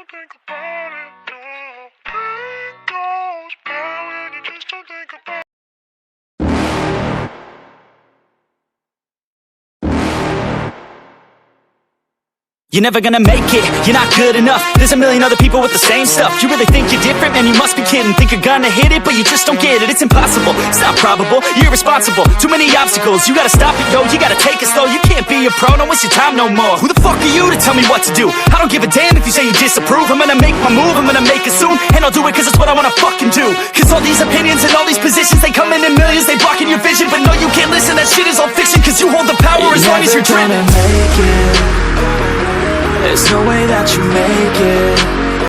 don't think about it, no. It goes by when you just don't think about it. You're never gonna make it, you're not good enough. There's a million other people with the same stuff. You really think you're different? Man, you must be kidding. Think you're gonna hit it, but you just don't get it. It's impossible, it's not probable, you're irresponsible. Too many obstacles, you gotta stop it, yo. You gotta take it slow, you can't be a pro. Don't waste your time no more. Who the fuck are you to tell me what to do? I don't give a damn if you say you disapprove. I'm gonna make my move, I'm gonna make it soon. And I'll do it cause it's what I wanna fucking do. Cause all these opinions and all these positions, they come in millions, they blocking your vision. But no, you can't listen, that shit is all fiction. Cause you hold the power as long as you're dreaming. Make it. There's no way that you make it.